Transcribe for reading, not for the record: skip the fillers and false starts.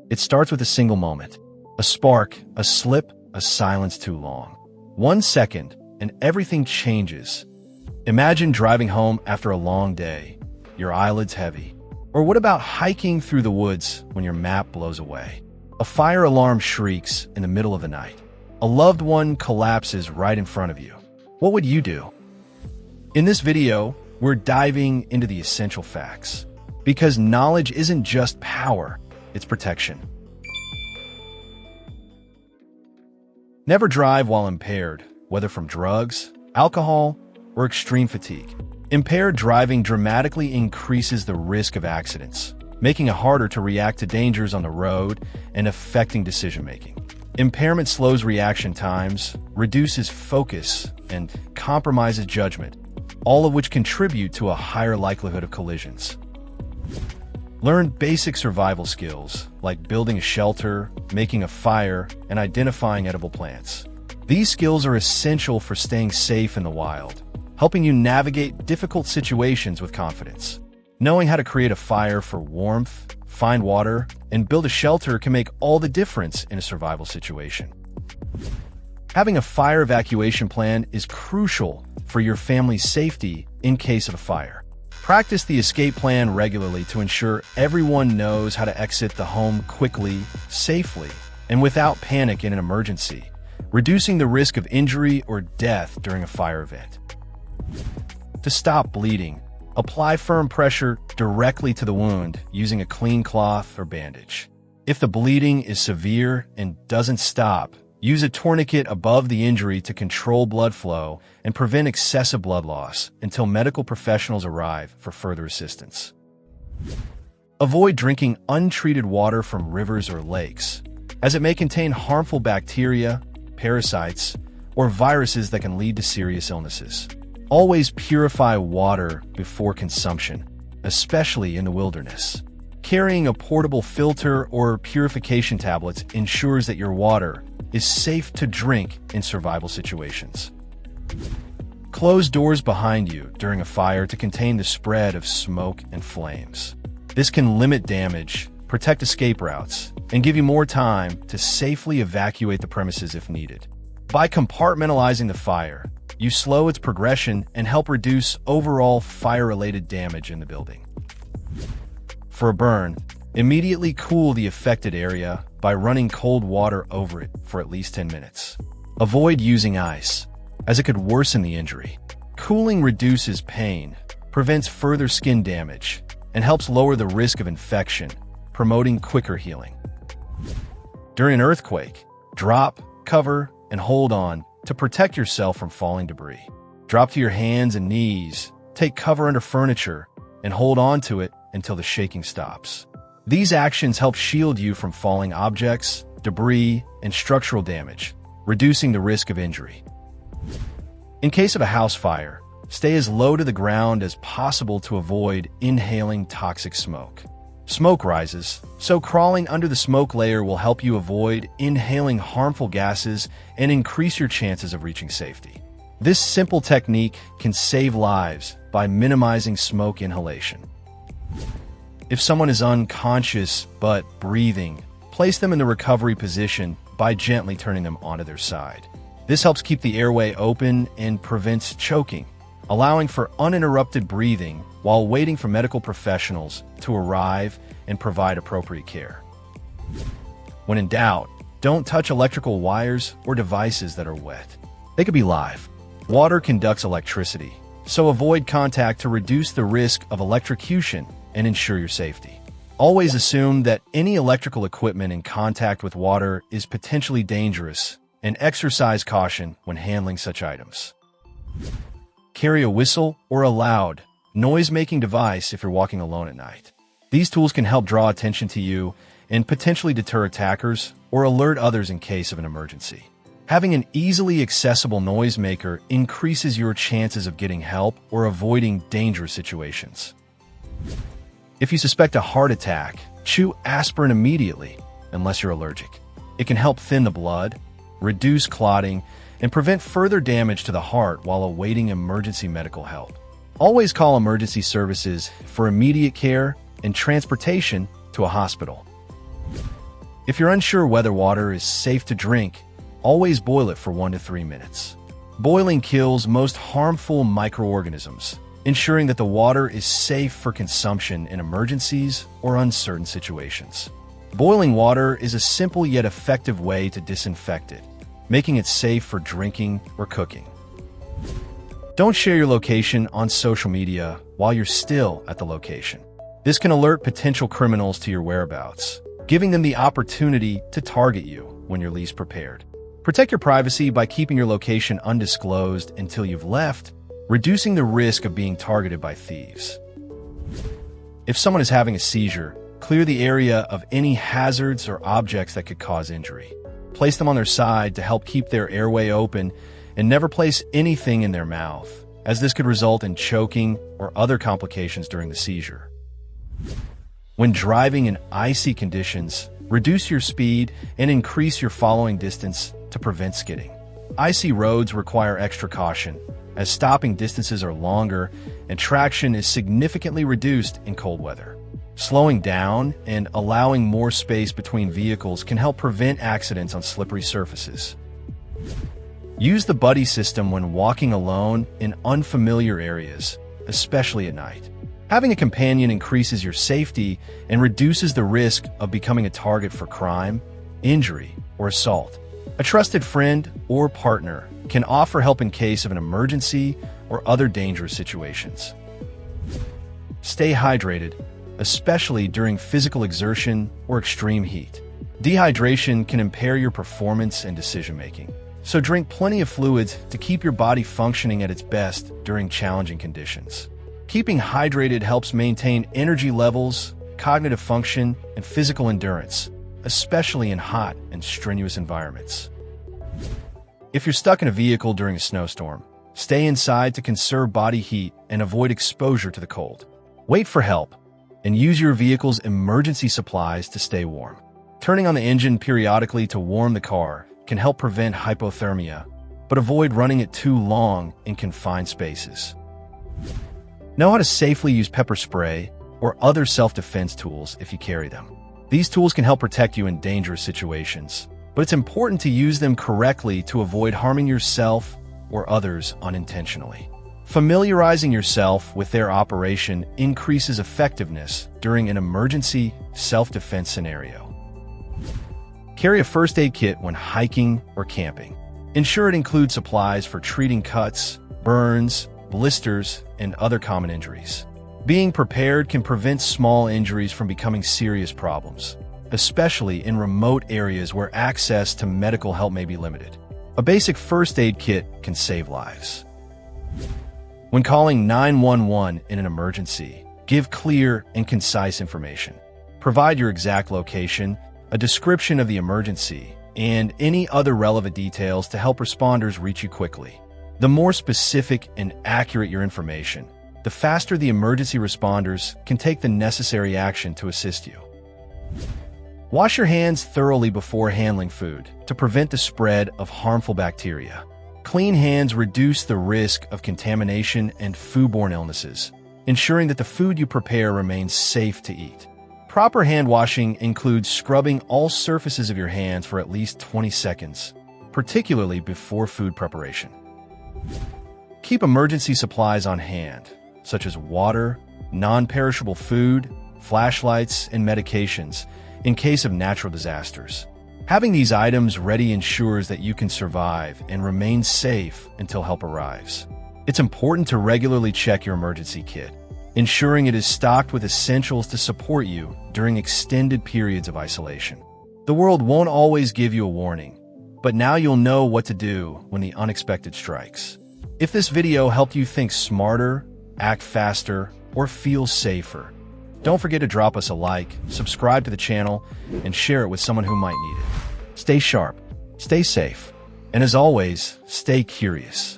It starts with a single moment. A spark, a slip, a silence too long. 1 second, and everything changes. Imagine driving home after a long day, your eyelids heavy. Or what about hiking through the woods when your map blows away? A fire alarm shrieks in the middle of the night. A loved one collapses right in front of you. What would you do? In this video, we're diving into the essential facts. Because knowledge isn't just power, it's protection. Never drive while impaired, whether from drugs, alcohol, or extreme fatigue. Impaired driving dramatically increases the risk of accidents, making it harder to react to dangers on the road and affecting decision-making. Impairment slows reaction times, reduces focus, and compromises judgment, all of which contribute to a higher likelihood of collisions. Learn basic survival skills, like building a shelter, making a fire, and identifying edible plants. These skills are essential for staying safe in the wild, helping you navigate difficult situations with confidence. Knowing how to create a fire for warmth, find water, and build a shelter can make all the difference in a survival situation. Having a fire evacuation plan is crucial for your family's safety in case of a fire. Practice the escape plan regularly to ensure everyone knows how to exit the home quickly, safely, and without panic in an emergency, reducing the risk of injury or death during a fire event. To stop bleeding, apply firm pressure directly to the wound using a clean cloth or bandage. If the bleeding is severe and doesn't stop, use a tourniquet above the injury to control blood flow and prevent excessive blood loss until medical professionals arrive for further assistance. Avoid drinking untreated water from rivers or lakes, as it may contain harmful bacteria, parasites, or viruses that can lead to serious illnesses. Always purify water before consumption, especially in the wilderness. Carrying a portable filter or purification tablets ensures that your water is safe to drink in survival situations. Close doors behind you during a fire to contain the spread of smoke and flames. This can limit damage, protect escape routes, and give you more time to safely evacuate the premises if needed. By compartmentalizing the fire, you slow its progression and help reduce overall fire-related damage in the building. For a burn, immediately cool the affected area by running cold water over it for at least 10 minutes. Avoid using ice, as it could worsen the injury. Cooling reduces pain, prevents further skin damage, and helps lower the risk of infection, promoting quicker healing. During an earthquake, drop, cover, and hold on to protect yourself from falling debris. Drop to your hands and knees, take cover under furniture, and hold on to it until the shaking stops. These actions help shield you from falling objects, debris, and structural damage, reducing the risk of injury. In case of a house fire, stay as low to the ground as possible to avoid inhaling toxic smoke. Smoke rises, so crawling under the smoke layer will help you avoid inhaling harmful gases and increase your chances of reaching safety. This simple technique can save lives by minimizing smoke inhalation. If someone is unconscious but breathing, place them in the recovery position by gently turning them onto their side. This helps keep the airway open and prevents choking, allowing for uninterrupted breathing while waiting for medical professionals to arrive and provide appropriate care. When in doubt, don't touch electrical wires or devices that are wet. They could be live. Water conducts electricity, so avoid contact to reduce the risk of electrocution and ensure your safety. Always assume that any electrical equipment in contact with water is potentially dangerous and exercise caution when handling such items. Carry a whistle or a loud, noise-making device if you're walking alone at night. These tools can help draw attention to you and potentially deter attackers or alert others in case of an emergency. Having an easily accessible noisemaker increases your chances of getting help or avoiding dangerous situations. If you suspect a heart attack, chew aspirin immediately, unless you're allergic. It can help thin the blood, reduce clotting, and prevent further damage to the heart while awaiting emergency medical help. Always call emergency services for immediate care and transportation to a hospital. If you're unsure whether water is safe to drink, always boil it for 1 to 3 minutes. Boiling kills most harmful microorganisms, ensuring that the water is safe for consumption in emergencies or uncertain situations. Boiling water is a simple yet effective way to disinfect it, making it safe for drinking or cooking. Don't share your location on social media while you're still at the location. This can alert potential criminals to your whereabouts, giving them the opportunity to target you when you're least prepared. Protect your privacy by keeping your location undisclosed until you've left, reducing the risk of being targeted by thieves. If someone is having a seizure, clear the area of any hazards or objects that could cause injury. Place them on their side to help keep their airway open, and never place anything in their mouth, as this could result in choking or other complications during the seizure. When driving in icy conditions, reduce your speed and increase your following distance to prevent skidding. Icy roads require extra caution, as stopping distances are longer and traction is significantly reduced in cold weather. Slowing down and allowing more space between vehicles can help prevent accidents on slippery surfaces. Use the buddy system when walking alone in unfamiliar areas, especially at night. Having a companion increases your safety and reduces the risk of becoming a target for crime, injury, or assault. A trusted friend or partner can offer help in case of an emergency or other dangerous situations. Stay hydrated, especially during physical exertion or extreme heat. Dehydration can impair your performance and decision-making, so drink plenty of fluids to keep your body functioning at its best during challenging conditions. Keeping hydrated helps maintain energy levels, cognitive function, and physical endurance, especially in hot and strenuous environments. If you're stuck in a vehicle during a snowstorm, stay inside to conserve body heat and avoid exposure to the cold. Wait for help, and use your vehicle's emergency supplies to stay warm. Turning on the engine periodically to warm the car can help prevent hypothermia, but avoid running it too long in confined spaces. Know how to safely use pepper spray or other self-defense tools if you carry them. These tools can help protect you in dangerous situations, but it's important to use them correctly to avoid harming yourself or others unintentionally. Familiarizing yourself with their operation increases effectiveness during an emergency self-defense scenario. Carry a first aid kit when hiking or camping. Ensure it includes supplies for treating cuts, burns, blisters, and other common injuries. Being prepared can prevent small injuries from becoming serious problems, especially in remote areas where access to medical help may be limited. A basic first aid kit can save lives. When calling 911 in an emergency, give clear and concise information. Provide your exact location, a description of the emergency, and any other relevant details to help responders reach you quickly. The more specific and accurate your information, the faster the emergency responders can take the necessary action to assist you. Wash your hands thoroughly before handling food to prevent the spread of harmful bacteria. Clean hands reduce the risk of contamination and foodborne illnesses, ensuring that the food you prepare remains safe to eat. Proper hand washing includes scrubbing all surfaces of your hands for at least 20 seconds, particularly before food preparation. Keep emergency supplies on hand, such as water, non-perishable food, flashlights, and medications, in case of natural disasters. Having these items ready ensures that you can survive and remain safe until help arrives. It's important to regularly check your emergency kit, ensuring it is stocked with essentials to support you during extended periods of isolation. The world won't always give you a warning, but now you'll know what to do when the unexpected strikes. If this video helped you think smarter, act faster, or feel safer, don't forget to drop us a like, subscribe to the channel, and share it with someone who might need it. Stay sharp, stay safe, and as always, stay curious.